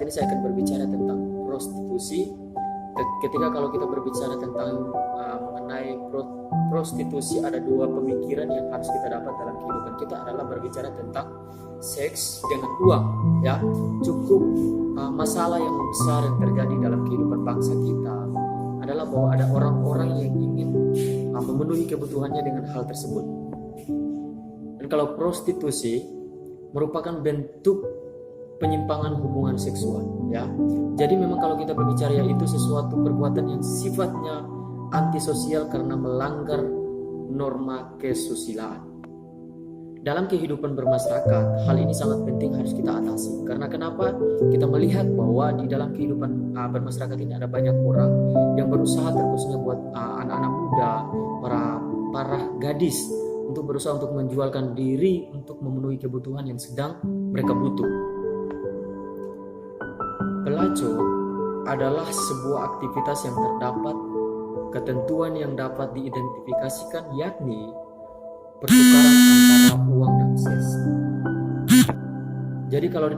ini saya akan berbicara tentang prostitusi. Ketika kalau kita berbicara tentang mengenai prostitusi, ada dua pemikiran yang harus kita dapat dalam kehidupan kita adalah berbicara tentang seks dengan uang. Ya, cukup masalah yang besar yang terjadi dalam kehidupan bangsa kita adalah bahwa ada orang-orang yang ingin memenuhi kebutuhannya dengan hal tersebut. Dan kalau prostitusi merupakan bentuk penyimpangan hubungan seksual, ya. Jadi memang kalau kita berbicara yaitu sesuatu perbuatan yang sifatnya antisosial karena melanggar norma kesusilaan. Dalam kehidupan bermasyarakat, hal ini sangat penting harus kita atasi. Karena kenapa? Kita melihat bahwa di dalam kehidupan bermasyarakat ini ada banyak orang yang berusaha terkhususnya buat anak-anak muda, para gadis untuk berusaha untuk menjualkan diri untuk memenuhi kebutuhan yang sedang mereka butuh. Pelacur adalah sebuah aktivitas yang terdapat ketentuan yang dapat diidentifikasikan, yakni pertukaran antara uang dan seks. Jadi kalau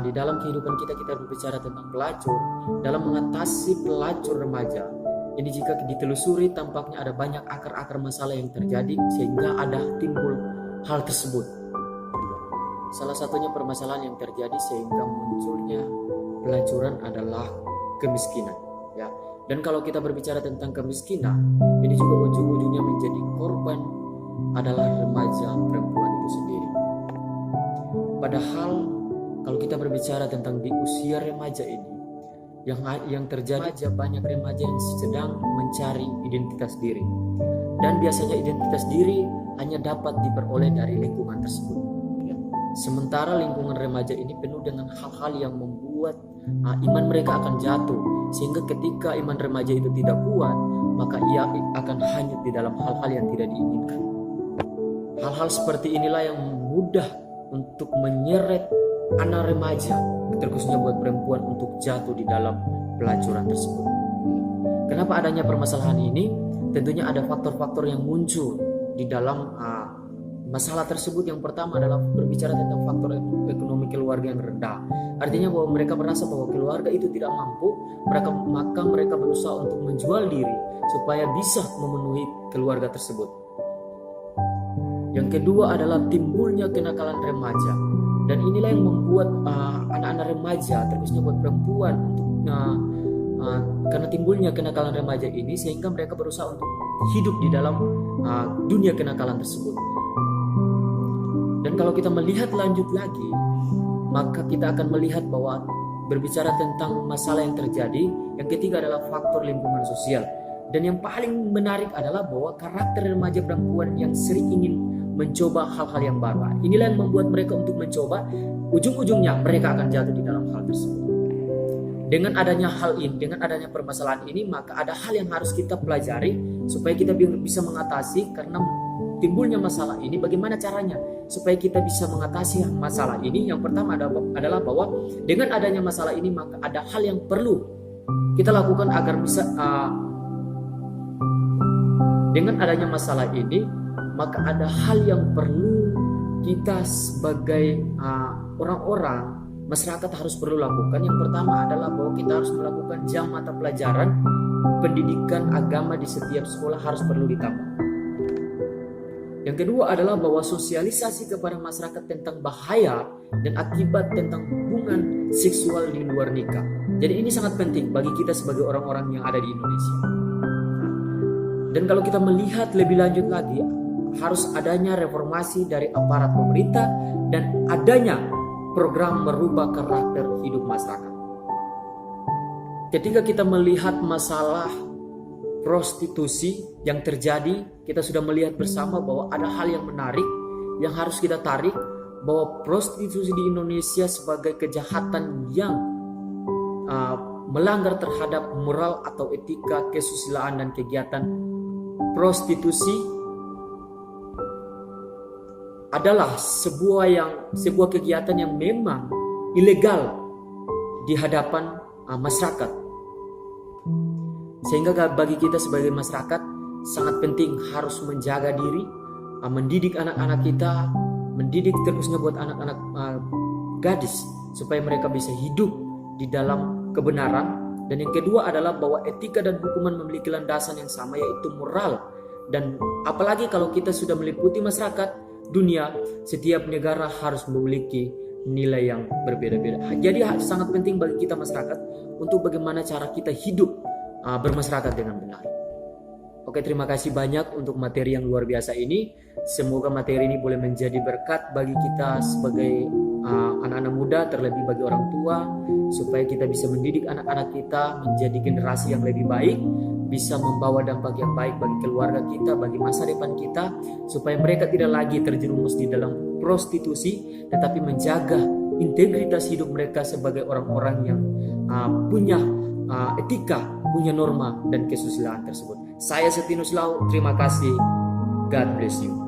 di dalam kehidupan kita berbicara tentang pelacur, dalam mengatasi pelacur remaja, ini jika ditelusuri tampaknya ada banyak akar-akar masalah yang terjadi sehingga ada timbul hal tersebut. Salah satunya permasalahan yang terjadi sehingga munculnya pelacuran adalah kemiskinan, ya. Dan kalau kita berbicara tentang kemiskinan, ini juga ujung-ujungnya menjadi korban adalah remaja perempuan itu sendiri. Padahal kalau kita berbicara tentang di usia remaja ini, yang terjadi banyak remaja yang sedang mencari identitas diri. Dan biasanya identitas diri hanya dapat diperoleh dari lingkungan tersebut. Sementara lingkungan remaja ini penuh dengan hal-hal yang membuat iman mereka akan jatuh. Sehingga ketika iman remaja itu tidak kuat, maka ia akan hanyut di dalam hal-hal yang tidak diinginkan. Hal-hal seperti inilah yang mudah untuk menyeret anak remaja, terkhususnya buat perempuan, untuk jatuh di dalam pelacuran tersebut. Kenapa adanya permasalahan ini? Tentunya ada faktor-faktor yang muncul di dalam masalah tersebut. Yang pertama adalah berbicara tentang faktor ekonomi keluarga yang rendah. Artinya bahwa mereka merasa bahwa keluarga itu tidak mampu, maka mereka berusaha untuk menjual diri supaya bisa memenuhi keluarga tersebut. Yang kedua adalah timbulnya kenakalan remaja. Dan inilah yang membuat anak-anak remaja, terkhususnya buat perempuan, karena timbulnya kenakalan remaja ini sehingga mereka berusaha untuk hidup di dalam dunia kenakalan tersebut. Dan kalau kita melihat lanjut lagi, maka kita akan melihat bahwa berbicara tentang masalah yang terjadi, yang ketiga adalah faktor lingkungan sosial. Dan yang paling menarik adalah bahwa karakter remaja perempuan yang sering ingin mencoba hal-hal yang baru. Inilah yang membuat mereka untuk mencoba, ujung-ujungnya mereka akan jatuh di dalam hal tersebut. Dengan adanya hal ini, dengan adanya permasalahan ini, maka ada hal yang harus kita pelajari supaya kita bisa mengatasi. Karena timbulnya masalah ini, bagaimana caranya supaya kita bisa mengatasi masalah ini? Yang pertama adalah bahwa dengan adanya masalah ini, maka ada hal yang perlu kita lakukan agar bisa dengan adanya masalah ini, maka ada hal yang perlu kita sebagai orang-orang masyarakat harus perlu lakukan. Yang pertama adalah bahwa kita harus melakukan jam mata pelajaran pendidikan agama di setiap sekolah harus perlu ditambah. Yang kedua adalah bahwa sosialisasi kepada masyarakat tentang bahaya dan akibat tentang hubungan seksual di luar nikah. Jadi ini sangat penting bagi kita sebagai orang-orang yang ada di Indonesia. Dan kalau kita melihat lebih lanjut lagi, harus adanya reformasi dari aparat pemerintah dan adanya program merubah karakter hidup masyarakat. Ketika kita melihat masalah prostitusi yang terjadi, kita sudah melihat bersama bahwa ada hal yang menarik yang harus kita tarik, bahwa prostitusi di Indonesia sebagai kejahatan yang melanggar terhadap moral atau etika kesusilaan, dan kegiatan prostitusi adalah sebuah kegiatan yang memang ilegal di hadapan masyarakat. Sehingga bagi kita sebagai masyarakat sangat penting harus menjaga diri, mendidik anak-anak kita, mendidik terusnya buat anak-anak gadis supaya mereka bisa hidup di dalam kebenaran. Dan yang kedua adalah bahwa etika dan hukuman memiliki landasan yang sama, yaitu moral. Dan apalagi kalau kita sudah meliputi masyarakat dunia, setiap negara harus memiliki nilai yang berbeda-beda. Jadi sangat penting bagi kita masyarakat untuk bagaimana cara kita hidup bermasyarakat dengan benar. Oke, terima kasih banyak untuk materi yang luar biasa ini. Semoga materi ini boleh menjadi berkat bagi kita sebagai anak-anak muda, terlebih bagi orang tua, supaya kita bisa mendidik anak-anak kita menjadi generasi yang lebih baik, bisa membawa dampak yang baik bagi keluarga kita, bagi masa depan kita, supaya mereka tidak lagi terjerumus di dalam prostitusi, tetapi menjaga integritas hidup mereka sebagai orang-orang yang punya etika, punya norma dan kesusilaan tersebut. Saya Septinus Lau, terima kasih. God bless you.